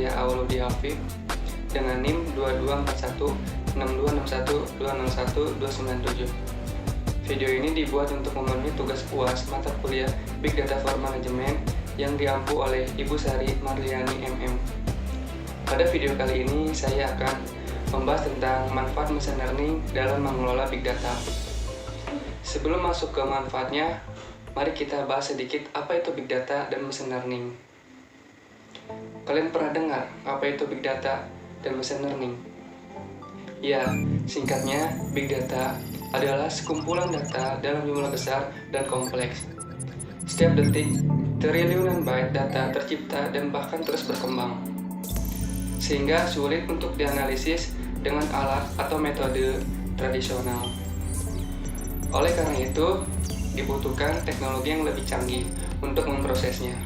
saya Auludi Hafif dengan NIM 22416261261297. Video ini dibuat untuk memenuhi tugas UAS mata kuliah Big Data for Management yang diampu oleh Ibu Sari Marliani MM. Pada video kali ini saya akan membahas tentang manfaat machine learning dalam mengelola Big Data. Sebelum masuk ke manfaatnya, mari kita bahas sedikit apa itu Big Data dan machine learning. Kalian pernah dengar apa itu Big Data dan machine learning? Ya, singkatnya Big Data adalah sekumpulan data dalam jumlah besar dan kompleks. Setiap detik, triliunan byte data tercipta dan bahkan terus berkembang, sehingga sulit untuk dianalisis dengan alat atau metode tradisional. Oleh karena itu, dibutuhkan teknologi yang lebih canggih untuk memprosesnya.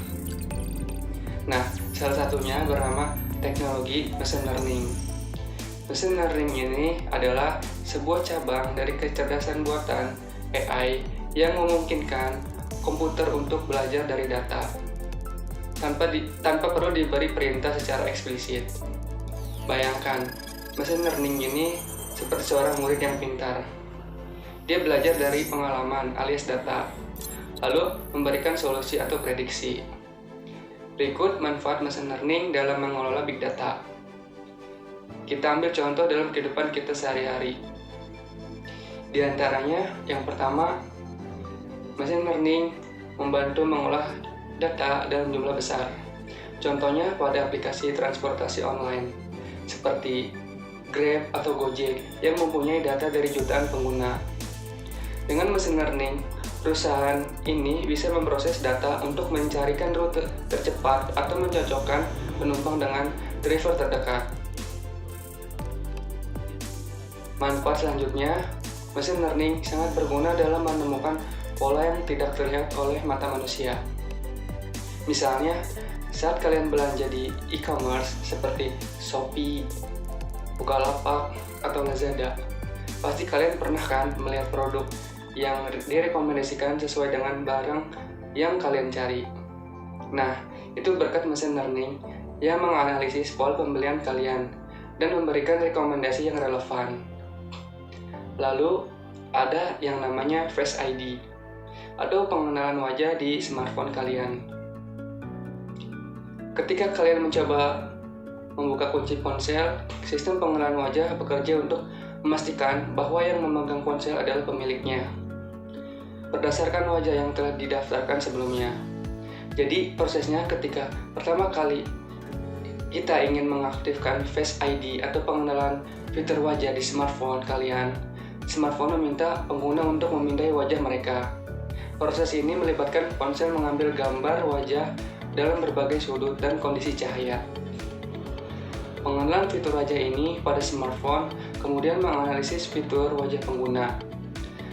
Nah, salah satunya bernama teknologi machine learning. Machine learning ini adalah sebuah cabang dari kecerdasan buatan AI yang memungkinkan komputer untuk belajar dari data tanpa perlu diberi perintah secara eksplisit. Bayangkan, machine learning ini seperti seorang murid yang pintar. Dia belajar dari pengalaman alias data, lalu memberikan solusi atau prediksi. Berikut manfaat machine learning dalam mengelola big data. Kita ambil contoh dalam kehidupan kita sehari-hari. Di antaranya, yang pertama, machine learning membantu mengolah data dalam jumlah besar. Contohnya pada aplikasi transportasi online, seperti Grab atau Gojek yang mempunyai data dari jutaan pengguna. Dengan machine learning, perusahaan ini bisa memproses data untuk mencarikan rute tercepat atau mencocokkan penumpang dengan driver terdekat. Manfaat selanjutnya, machine learning sangat berguna dalam menemukan pola yang tidak terlihat oleh mata manusia. Misalnya, saat kalian belanja di e-commerce seperti Shopee, Bukalapak, atau Lazada, pasti kalian pernah kan melihat produk yang direkomendasikan sesuai dengan barang yang kalian cari. Nah, itu berkat machine learning yang menganalisis pola pembelian kalian dan memberikan rekomendasi yang relevan. Lalu, ada yang namanya Face ID atau pengenalan wajah di smartphone kalian. Ketika kalian mencoba membuka kunci ponsel, sistem pengenalan wajah bekerja untuk memastikan bahwa yang memegang ponsel adalah pemiliknya berdasarkan wajah yang telah didaftarkan sebelumnya. Jadi prosesnya ketika pertama kali kita ingin mengaktifkan Face ID atau pengenalan fitur wajah di smartphone kalian, smartphone meminta pengguna untuk memindai wajah mereka. Proses ini melibatkan ponsel mengambil gambar wajah dalam berbagai sudut dan kondisi cahaya. Pengenalan fitur wajah ini pada smartphone kemudian menganalisis fitur wajah pengguna,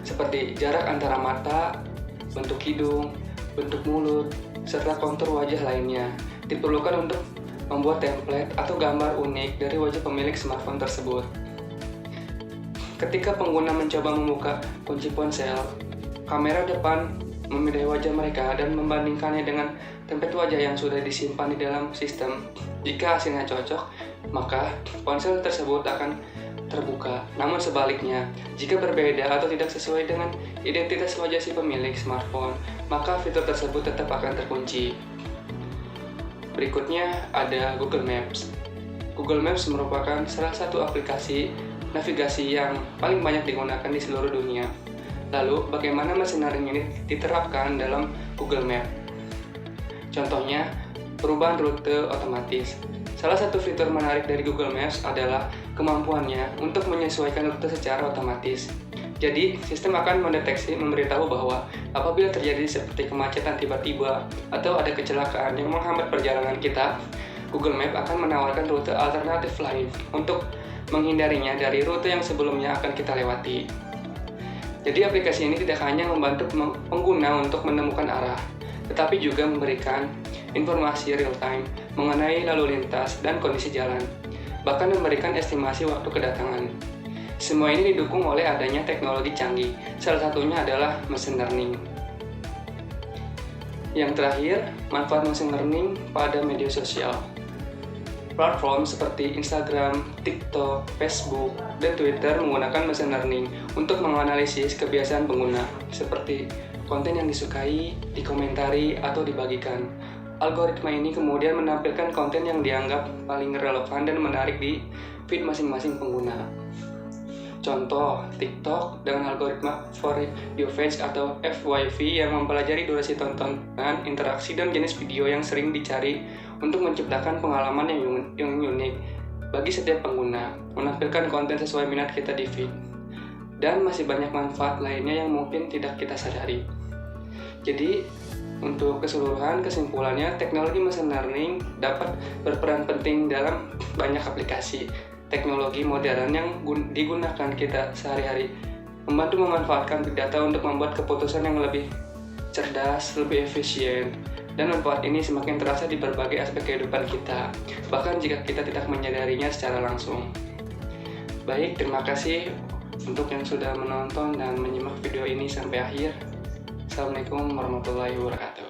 seperti jarak antara mata, bentuk hidung, bentuk mulut, serta kontur wajah lainnya. Diperlukan untuk membuat template atau gambar unik dari wajah pemilik smartphone tersebut. Ketika pengguna mencoba membuka kunci ponsel, kamera depan memindai wajah mereka dan membandingkannya dengan template wajah yang sudah disimpan di dalam sistem. Jika hasilnya cocok, maka ponsel tersebut akan terbuka. Namun sebaliknya, jika berbeda atau tidak sesuai dengan identitas wajah si pemilik smartphone, maka fitur tersebut tetap akan terkunci. Berikutnya ada Google Maps. Google Maps merupakan salah satu aplikasi navigasi yang paling banyak digunakan di seluruh dunia. Lalu, bagaimana machine learning ini diterapkan dalam Google Maps? Contohnya, perubahan rute otomatis. Salah satu fitur menarik dari Google Maps adalah kemampuannya untuk menyesuaikan rute secara otomatis. Jadi, sistem akan mendeteksi memberitahu bahwa apabila terjadi seperti kemacetan tiba-tiba atau ada kecelakaan yang menghambat perjalanan kita, Google Maps akan menawarkan rute alternatif lain untuk menghindarinya dari rute yang sebelumnya akan kita lewati. Jadi aplikasi ini tidak hanya membantu pengguna untuk menemukan arah, tetapi juga memberikan informasi real-time mengenai lalu lintas dan kondisi jalan, bahkan memberikan estimasi waktu kedatangan. Semua ini didukung oleh adanya teknologi canggih, salah satunya adalah machine learning. Yang terakhir, manfaat machine learning pada media sosial. Platform seperti Instagram, TikTok, Facebook, dan Twitter menggunakan machine learning untuk menganalisis kebiasaan pengguna, seperti konten yang disukai, dikomentari, atau dibagikan. Algoritma ini kemudian menampilkan konten yang dianggap paling relevan dan menarik di feed masing-masing pengguna. Contoh, TikTok dengan algoritma For You Page atau FYP yang mempelajari durasi tontonan, interaksi, dan jenis video yang sering dicari untuk menciptakan pengalaman yang unik bagi setiap pengguna, menampilkan konten sesuai minat kita di feed. Dan masih banyak manfaat lainnya yang mungkin tidak kita sadari. Jadi, untuk keseluruhan kesimpulannya, teknologi machine learning dapat berperan penting dalam banyak aplikasi teknologi modern yang digunakan kita sehari-hari, membantu memanfaatkan big data untuk membuat keputusan yang lebih cerdas, lebih efisien, dan manfaat ini semakin terasa di berbagai aspek kehidupan kita, bahkan jika kita tidak menyadarinya secara langsung. Baik, terima kasih untuk yang sudah menonton dan menyimak video ini sampai akhir. Assalamualaikum warahmatullahi wabarakatuh.